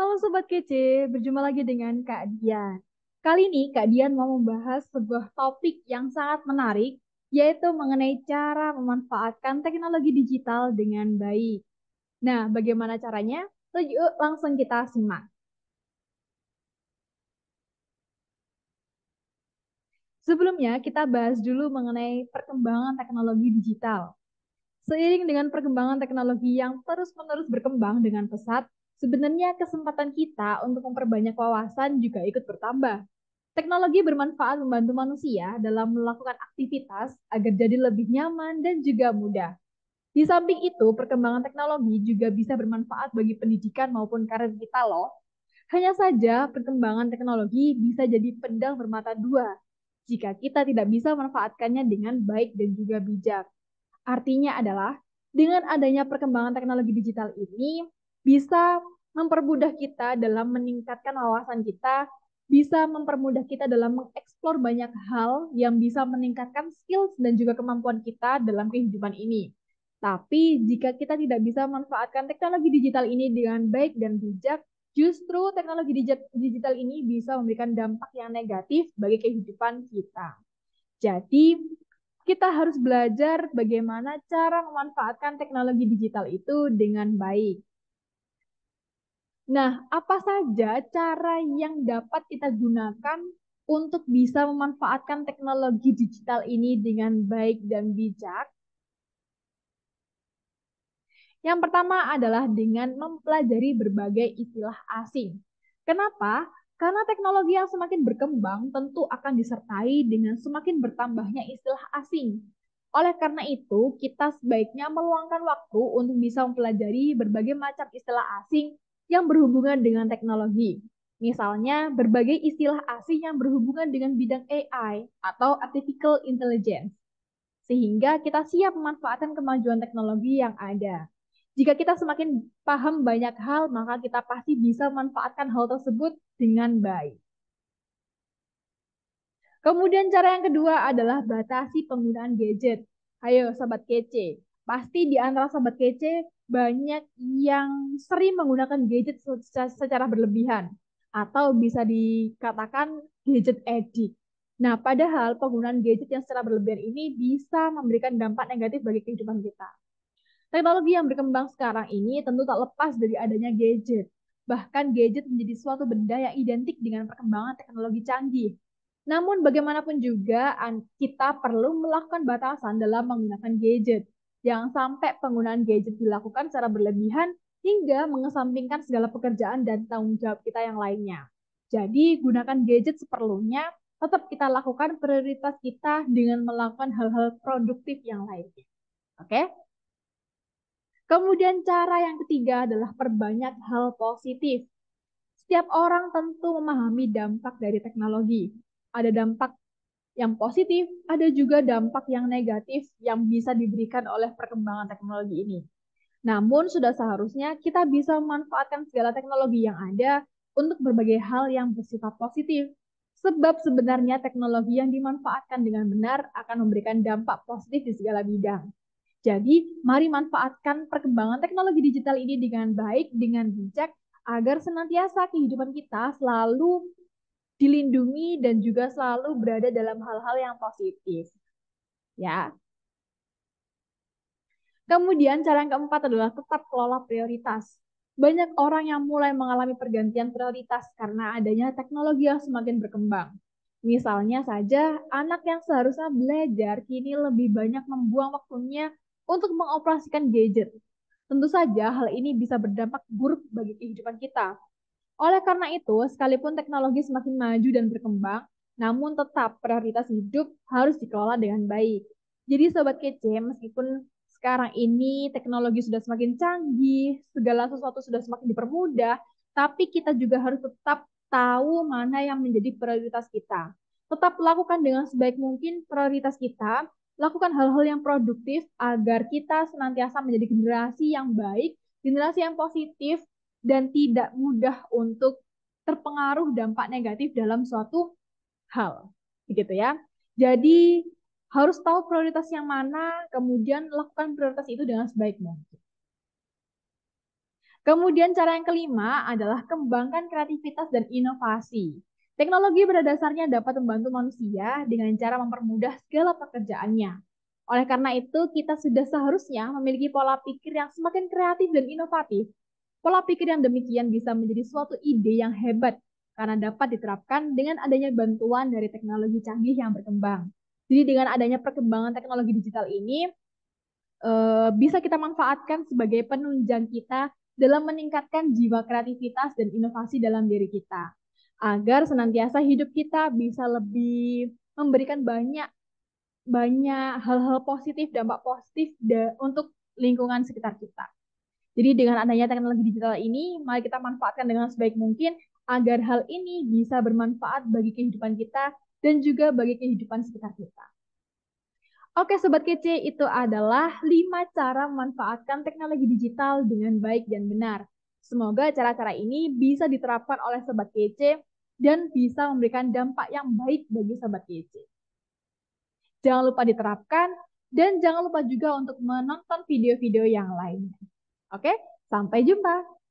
Halo Sobat Kece, berjumpa lagi dengan Kak Dian. Kali ini Kak Dian mau membahas sebuah topik yang sangat menarik, yaitu mengenai cara memanfaatkan teknologi digital dengan baik. Nah, bagaimana caranya? Yuk langsung kita simak. Sebelumnya, kita bahas dulu mengenai perkembangan teknologi digital. Seiring dengan perkembangan teknologi yang terus-menerus berkembang dengan pesat, sebenarnya kesempatan kita untuk memperbanyak wawasan juga ikut bertambah. Teknologi bermanfaat membantu manusia dalam melakukan aktivitas agar jadi lebih nyaman dan juga mudah. Di samping itu, perkembangan teknologi juga bisa bermanfaat bagi pendidikan maupun karir kita loh. Hanya saja, perkembangan teknologi bisa jadi pedang bermata dua jika kita tidak bisa memanfaatkannya dengan baik dan juga bijak. Artinya adalah, dengan adanya perkembangan teknologi digital ini, bisa mempermudah kita dalam meningkatkan wawasan kita, bisa mempermudah kita dalam mengeksplor banyak hal yang bisa meningkatkan skills dan juga kemampuan kita dalam kehidupan ini. Tapi jika kita tidak bisa memanfaatkan teknologi digital ini dengan baik dan bijak, justru teknologi digital ini bisa memberikan dampak yang negatif bagi kehidupan kita. Jadi, kita harus belajar bagaimana cara memanfaatkan teknologi digital itu dengan baik. Nah, apa saja cara yang dapat kita gunakan untuk bisa memanfaatkan teknologi digital ini dengan baik dan bijak? Yang pertama adalah dengan mempelajari berbagai istilah asing. Kenapa? Karena teknologi yang semakin berkembang tentu akan disertai dengan semakin bertambahnya istilah asing. Oleh karena itu, kita sebaiknya meluangkan waktu untuk bisa mempelajari berbagai macam istilah asing yang berhubungan dengan teknologi. Misalnya, berbagai istilah asing yang berhubungan dengan bidang AI atau Artificial Intelligence sehingga kita siap memanfaatkan kemajuan teknologi yang ada. Jika kita semakin paham banyak hal, maka kita pasti bisa memanfaatkan hal tersebut dengan baik. Kemudian cara yang kedua adalah batasi penggunaan gadget. Ayo sobat kece, pasti di antara sobat kece banyak yang sering menggunakan gadget secara berlebihan atau bisa dikatakan gadget addict. Nah, padahal penggunaan gadget yang secara berlebihan ini bisa memberikan dampak negatif bagi kehidupan kita. Teknologi yang berkembang sekarang ini tentu tak lepas dari adanya gadget. Bahkan gadget menjadi suatu benda yang identik dengan perkembangan teknologi canggih. Namun bagaimanapun juga kita perlu melakukan batasan dalam menggunakan gadget. Jangan sampai penggunaan gadget dilakukan secara berlebihan hingga mengesampingkan segala pekerjaan dan tanggung jawab kita yang lainnya. Jadi gunakan gadget seperlunya, tetap kita lakukan prioritas kita dengan melakukan hal-hal produktif yang lainnya. Oke? Kemudian cara yang ketiga adalah perbanyak hal positif. Setiap orang tentu memahami dampak dari teknologi. Ada dampak yang positif, ada juga dampak yang negatif yang bisa diberikan oleh perkembangan teknologi ini. Namun sudah seharusnya kita bisa memanfaatkan segala teknologi yang ada untuk berbagai hal yang bersifat positif. Sebab sebenarnya teknologi yang dimanfaatkan dengan benar akan memberikan dampak positif di segala bidang. Jadi, mari manfaatkan perkembangan teknologi digital ini dengan baik, dengan bijak, agar senantiasa kehidupan kita selalu dilindungi dan juga selalu berada dalam hal-hal yang positif. Ya. Kemudian cara yang keempat adalah tetap kelola prioritas. Banyak orang yang mulai mengalami pergantian prioritas karena adanya teknologi yang semakin berkembang. Misalnya saja, anak yang seharusnya belajar kini lebih banyak membuang waktunya untuk mengoperasikan gadget. Tentu saja hal ini bisa berdampak buruk bagi kehidupan kita. Oleh karena itu, sekalipun teknologi semakin maju dan berkembang, namun tetap prioritas hidup harus dikelola dengan baik. Jadi Sobat Kece, meskipun sekarang ini teknologi sudah semakin canggih, segala sesuatu sudah semakin dipermudah, tapi kita juga harus tetap tahu mana yang menjadi prioritas kita. Tetap lakukan dengan sebaik mungkin prioritas kita, lakukan hal-hal yang produktif agar kita senantiasa menjadi generasi yang baik, generasi yang positif, dan tidak mudah untuk terpengaruh dampak negatif dalam suatu hal. Begitu ya. Jadi harus tahu prioritas yang mana, kemudian lakukan prioritas itu dengan sebaik mungkin. Kemudian cara yang kelima adalah kembangkan kreativitas dan inovasi. Teknologi pada dasarnya dapat membantu manusia dengan cara mempermudah segala pekerjaannya. Oleh karena itu, kita sudah seharusnya memiliki pola pikir yang semakin kreatif dan inovatif. Pola pikir yang demikian bisa menjadi suatu ide yang hebat karena dapat diterapkan dengan adanya bantuan dari teknologi canggih yang berkembang. Jadi dengan adanya perkembangan teknologi digital ini, bisa kita manfaatkan sebagai penunjang kita dalam meningkatkan jiwa kreativitas dan inovasi dalam diri kita, agar senantiasa hidup kita bisa lebih memberikan banyak banyak hal-hal positif, dampak positif untuk lingkungan sekitar kita. Jadi dengan adanya teknologi digital ini, mari kita manfaatkan dengan sebaik mungkin agar hal ini bisa bermanfaat bagi kehidupan kita dan juga bagi kehidupan sekitar kita. Oke, Sobat Kece, itu adalah 5 cara memanfaatkan teknologi digital dengan baik dan benar. Semoga cara-cara ini bisa diterapkan oleh Sobat Kece dan bisa memberikan dampak yang baik bagi Sobat Kece. Jangan lupa diterapkan dan jangan lupa juga untuk menonton video-video yang lainnya. Oke, sampai jumpa.